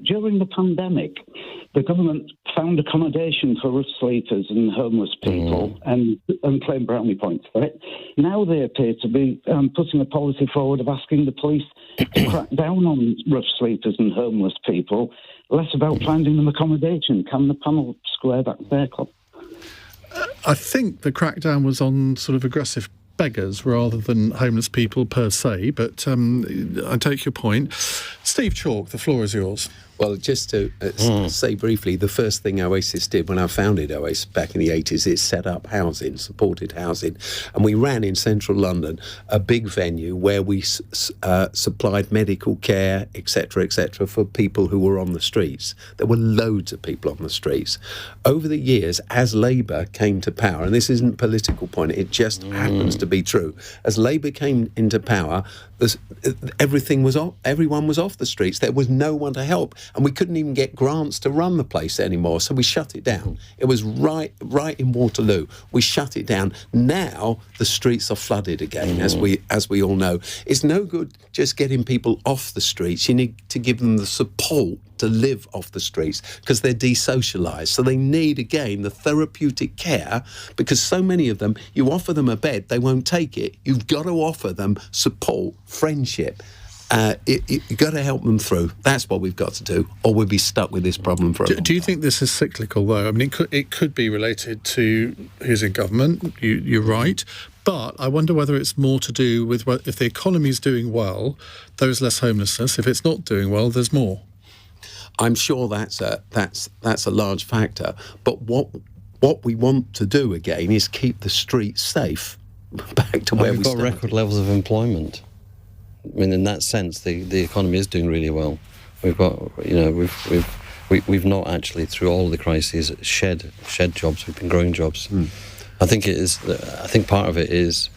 During the pandemic, the government found accommodation for rough sleepers and homeless people and claimed brownie points for it. Now they appear to be putting a policy forward of asking the police to crack down on rough sleepers and homeless people, less about finding them accommodation. Can the panel square that circle? I think the crackdown was on sort of aggressive beggars rather than homeless people per se, but I take your point. Steve Chalke, the floor is yours. Well, just to say briefly, the first thing Oasis did when I founded Oasis back in the 80s is set up housing, supported housing. And we ran in central London a big venue where we supplied medical care, etc., for people who were on the streets. There were loads of people on the streets. Over the years, as Labour came to power, and this isn't a political point, it just happens to be true, as Labour came into power, everyone was off the streets. There was no one to help. And we couldn't even get grants to run the place anymore, so we shut it down. It was right in Waterloo. We shut it down. Now the streets are flooded again, as we all know. It's no good just getting people off the streets. You need to give them the support to live off the streets because they're desocialised. So they need, again, the therapeutic care, because so many of them, you offer them a bed, they won't take it. You've got to offer them support, friendship. You've got to help them through. That's what we've got to do, or we'll be stuck with this problem for a long time. Do you think this is cyclical, though? I mean, it could be related to who's in government. You're right. But I wonder whether it's more to do with if the economy's doing well, there's less homelessness. If it's not doing well, there's more. I'm sure that's a large factor. But what we want to do, again, is keep the streets safe. Back to where we've got record levels of employment. I mean, in that sense, the economy is doing really well. We've got, we've not actually, through all the crises, shed jobs. We've been growing jobs. I think part of it is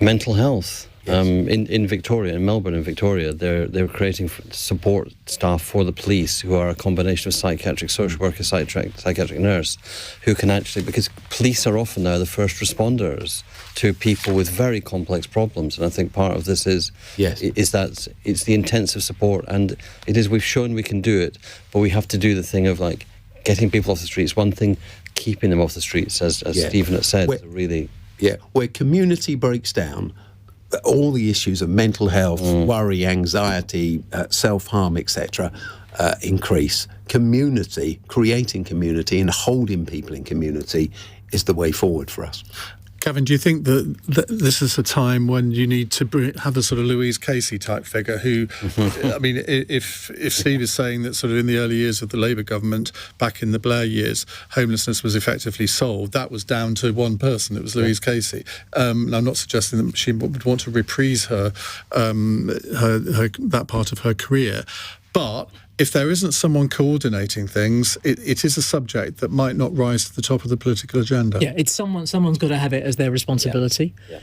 mental health. Yes. In Victoria, in Melbourne and Victoria, they're creating support staff for the police who are a combination of psychiatric social worker, psychiatric nurse, who can actually, because police are often now the first responders to people with very complex problems, and I think part of this is that it's the intensive support, and we've shown we can do it, but we have to do the thing of like getting people off the streets. One thing, keeping them off the streets, as Stephen has said, where community breaks down, all the issues of mental health, worry, anxiety, self-harm, etc., increase. Creating community and holding people in community is the way forward for us. Gavin, do you think that this is a time when you need to have a sort of Louise Casey type figure who, I mean, if Steve is saying that sort of in the early years of the Labour government, back in the Blair years, homelessness was effectively solved, that was down to one person, it was Louise Casey. And I'm not suggesting that she would want to reprise her that part of her career, but if there isn't someone coordinating things, it is a subject that might not rise to the top of the political agenda. Yeah, it's someone's got to have it as their responsibility. Yeah.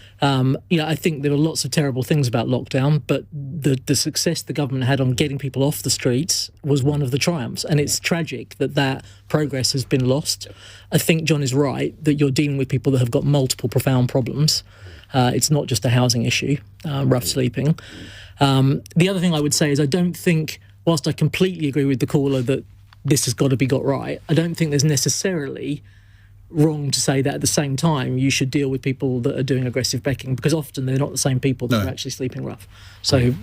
I think there were lots of terrible things about lockdown, but the success the government had on getting people off the streets was one of the triumphs, and it's tragic that progress has been lost. I think John is right that you're dealing with people that have got multiple profound problems. It's not just a housing issue, rough sleeping. The other thing I would say is I don't think, whilst I completely agree with the caller that this has got to be got right, I don't think there's necessarily wrong to say that at the same time you should deal with people that are doing aggressive becking, because often they're not the same people that are actually sleeping rough. So you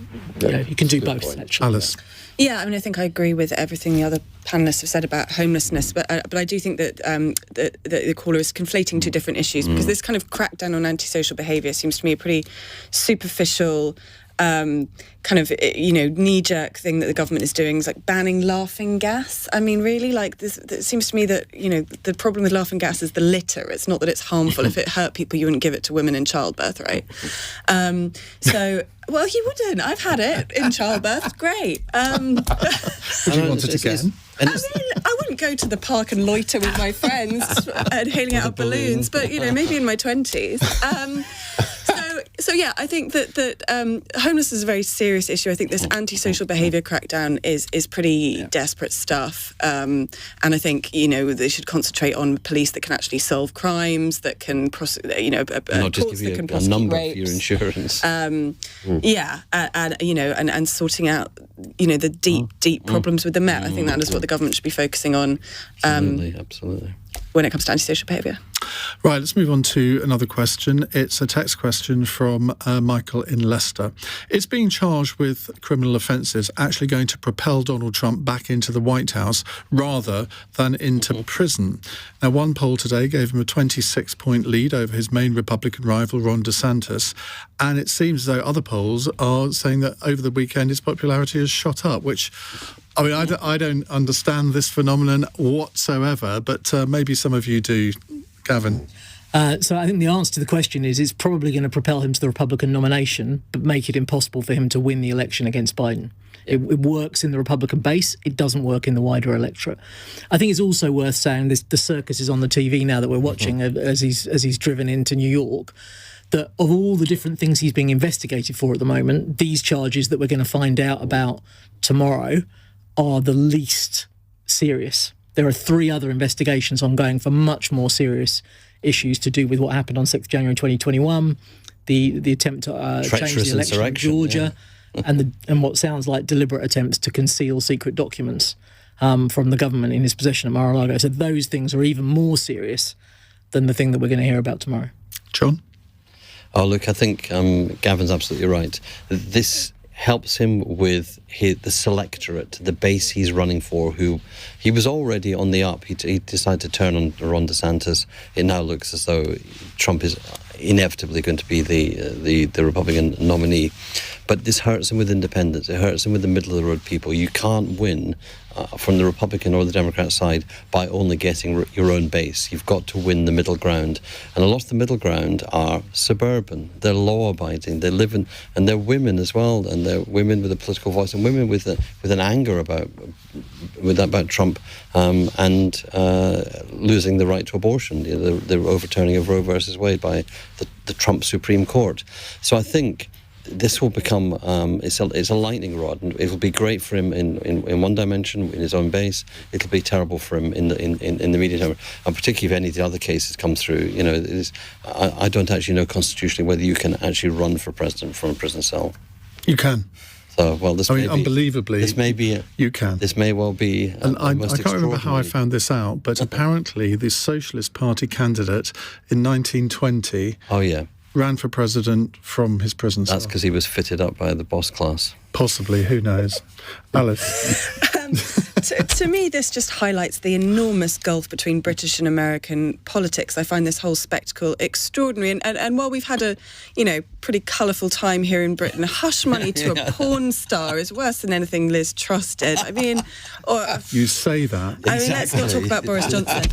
can do both, actually. Alys? Yeah, I mean, I think I agree with everything the other panellists have said about homelessness, but I do think that the caller is conflating two different issues, because this kind of crackdown on antisocial behaviour seems to me a pretty superficial kind of, knee-jerk thing that the government is doing, is like banning laughing gas. I mean, really, like this, it seems to me that, the problem with laughing gas is the litter. It's not that it's harmful. If it hurt people, you wouldn't give it to women in childbirth, right? Well, you wouldn't. I've had it in childbirth. It's great. Would you want it again? I mean, I wouldn't go to the park and loiter with my friends and hailing out of balloons, but, maybe in my 20s. So yeah, I think that homelessness is a very serious issue. I think this antisocial behaviour crackdown is pretty desperate stuff. And I think, they should concentrate on police that can actually solve crimes, that can, not just give you a number for your insurance. Yeah, and sorting out, the deep problems with the Met. I think that is what the government should be focusing on. Absolutely. When it comes to antisocial behaviour. Right, let's move on to another question. It's a text question from Michael in Leicester. Is being charged with criminal offences actually going to propel Donald Trump back into the White House rather than into prison? Now, one poll today gave him a 26-point lead over his main Republican rival, Ron DeSantis, and it seems as though other polls are saying that over the weekend his popularity has shot up, which... I mean, I don't understand this phenomenon whatsoever, but maybe some of you do. Gavin? So I think the answer to the question is it's probably going to propel him to the Republican nomination, but make it impossible for him to win the election against Biden. It works in the Republican base. It doesn't work in the wider electorate. I think it's also worth saying the circus is on the TV now that we're watching as he's driven into New York, that of all the different things he's being investigated for at the moment, these charges that we're going to find out about tomorrow are the least serious. There are 3 other investigations ongoing for much more serious issues to do with what happened on 6th January 2021, the attempt to change the election in Georgia, and what sounds like deliberate attempts to conceal secret documents from the government in his possession at Mar-a-Lago. So those things are even more serious than the thing that we're going to hear about tomorrow. John? Oh, look, I think Gavin's absolutely right. This helps him with the selectorate, the base he's running for, who he was already on the up. He decided to turn on Ron DeSantis. It now looks as though Trump is inevitably going to be the Republican nominee. But this hurts him with independents. It hurts him with the middle-of-the-road people. You can't win from the Republican or the Democrat side by only getting your own base. You've got to win the middle ground. And a lot of the middle ground are suburban. They're law-abiding. They live in, and they're women as well, and they're women with a political voice, and women with an anger about Trump and losing the right to abortion, the overturning of Roe versus Wade by the Trump Supreme Court. So I think this will become it's a lightning rod, and it will be great for him in one dimension in his own base. It'll be terrible for him in the media, and particularly if any of the other cases come through. I don't actually know constitutionally whether you can actually run for president from a prison cell. You can. So, well, unbelievably, this may be. You can. This may well be. And I can't remember how I found this out, but apparently the Socialist Party candidate in 1920. Oh yeah. Ran for president from his prison cell. That's because he was fitted up by the boss class. Possibly, who knows? Alys. To me, this just highlights the enormous gulf between British and American politics. I find this whole spectacle extraordinary. And while we've had a, pretty colourful time here in Britain, hush money to a porn star is worse than anything Liz Truss did. I mean... you say that. I mean, let's not talk about Boris Johnson.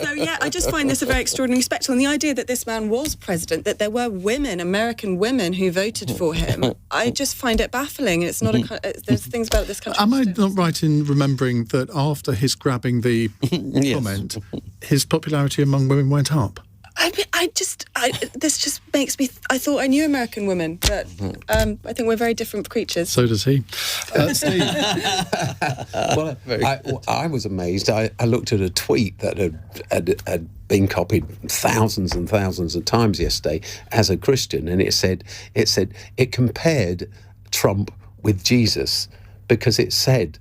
So, yeah, I just find this a very extraordinary spectacle. And the idea that this man was president, that there were women, American women, who voted for him, I just find it baffling. It's not there's things about this country. Am I not right in remembering that after his grabbing the comment, his popularity among women went up? This just makes me... I thought I knew American women, but I think we're very different creatures. So does he. Steve? Well, I was amazed. I looked at a tweet that had been copied thousands and thousands of times yesterday as a Christian, and it said it compared Trump with Jesus, because it said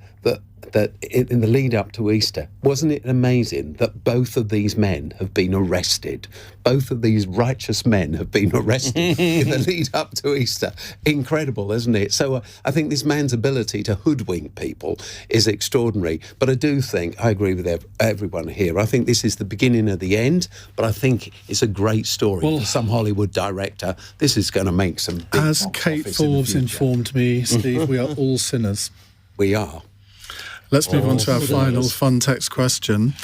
that in the lead up to Easter, wasn't it amazing that both of these men have been arrested? Both of these righteous men have been arrested in the lead up to Easter. Incredible, isn't it? So I think this man's ability to hoodwink people is extraordinary. But I do think, I agree with everyone here, I think this is the beginning of the end, but I think it's a great story for some Hollywood director. This is going to make some big As Kate Forbes informed me, Steve, we are all sinners. We are. Let's move on to our final fun text question.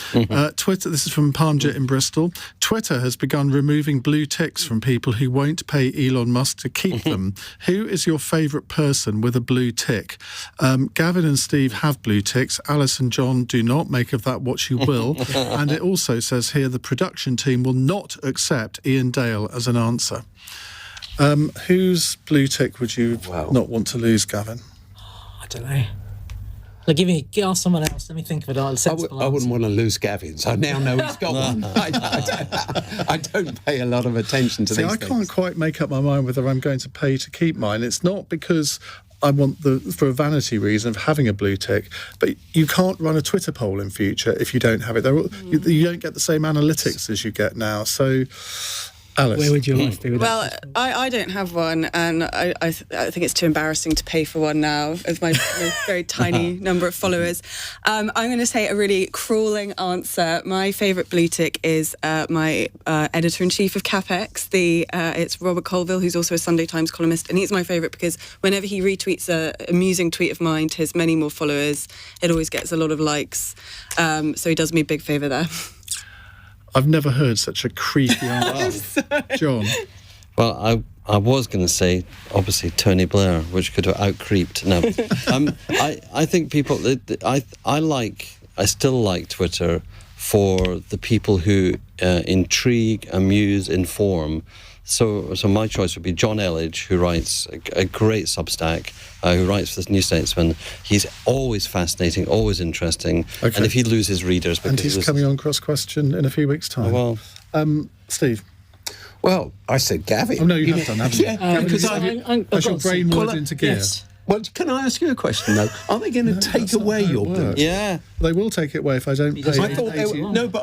Twitter, this is from Parmjit in Bristol. Twitter has begun removing blue ticks from people who won't pay Elon Musk to keep them. Who is your favourite person with a blue tick? Gavin and Steve have blue ticks. Alys and John do not. Make of that what you will. And it also says here the production team will not accept Iain Dale as an answer. Whose blue tick would you not want to lose, Gavin? I don't know. Ask someone else. Let me think of it. I wouldn't want to lose Gavin's. I now know he's got one. I don't pay a lot of attention to these things. I can't quite make up my mind whether I'm going to pay to keep mine. It's not because I want for a vanity reason of having a blue tick, but you can't run a Twitter poll in future if you don't have it. You don't get the same analytics as you get now. So... Alys. Where would your life be with that? Well, I don't have one, and I think it's too embarrassing to pay for one now, as my very tiny number of followers. I'm going to say a really crawling answer. My favourite blue tick is my editor-in-chief of CapX. It's Robert Colville, who's also a Sunday Times columnist, and he's my favourite because whenever he retweets an amusing tweet of mine to his many more followers, it always gets a lot of likes. So he does me a big favour there. I've never heard such a creepy answer. John? Well, I was going to say, obviously, Tony Blair, which could have out-creeped. No. I think people... I still like Twitter for the people who intrigue, amuse, inform. So my choice would be John Elledge, who writes a great Substack, who writes for this New Statesman. He's always fascinating, always interesting. Okay. And if he loses readers... And he's coming on Cross Question in a few weeks' time. Oh, well... Steve? Well, I said Gavin. Oh, no, you have done, haven't you? Yeah, because I shall brain words into gear. Yes. Well, can I ask you a question, though? Are they going to take away your blue? Yeah. They will take it away if I don't pay. I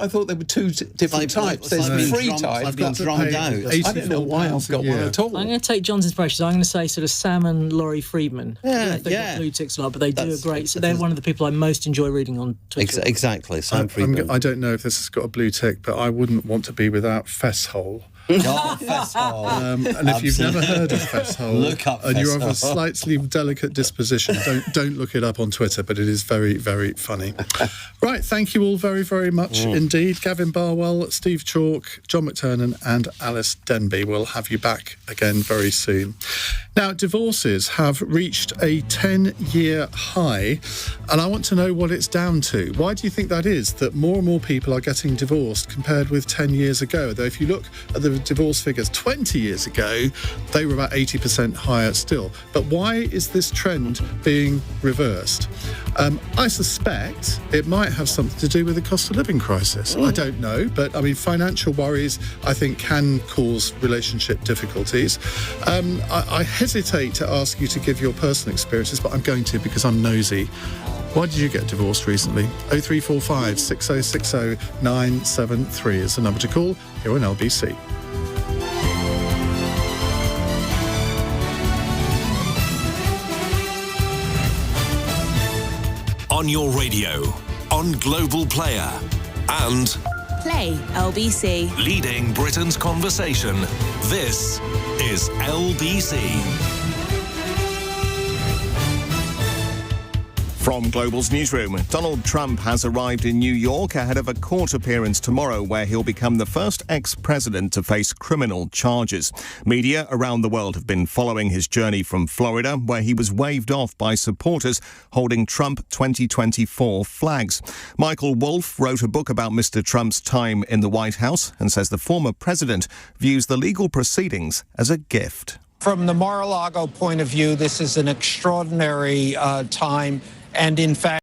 thought there were two different types. There's free type. I've been drummed out. I don't know why I've got one at all. I'm going to take John's inspiration. I'm going to say sort of Sam and Laurie Friedman. They've got blue ticks a lot, but they do a great... So they're one of the people I most enjoy reading on Twitter. Exactly, Sam Friedman. I don't know if this has got a blue tick, but I wouldn't want to be without Fesshole. Oh, Fesshole. And if you've never heard of Fesshole, Look up and you're of a Fesshole. slightly delicate disposition, don't look it up on Twitter, but it is very, very funny. Right, thank you all very, very much indeed. Gavin Barwell, Steve Chalke, John McTernan and Alys Denby. We'll have you back again very soon. Now, divorces have reached a 10-year high, and I want to know what it's down to. Why do you think that is, that more and more people are getting divorced compared with 10 years ago? Though if you look at the divorce figures 20 years ago, they were about 80% higher still. But why is this trend being reversed? I suspect it might have something to do with the cost of living crisis. I don't know, but I mean, financial worries, I think, can cause relationship difficulties. I hesitate to ask you to give your personal experiences, but I'm going to because I'm nosy. Why did you get divorced recently? 0345 6060 973 is the number to call here on LBC. On your radio, on Global Player, and Play LBC. leading Britain's conversation. This is LBC. From Global's newsroom, Donald Trump has arrived in New York ahead of a court appearance tomorrow where he'll become the first ex-president to face criminal charges. Media around the world have been following his journey from Florida, where he was waved off by supporters holding Trump 2024 flags. Michael Wolff wrote a book about Mr. Trump's time in the White House and says the former president views the legal proceedings as a gift. From the Mar-a-Lago point of view, this is an extraordinary time. And in fact,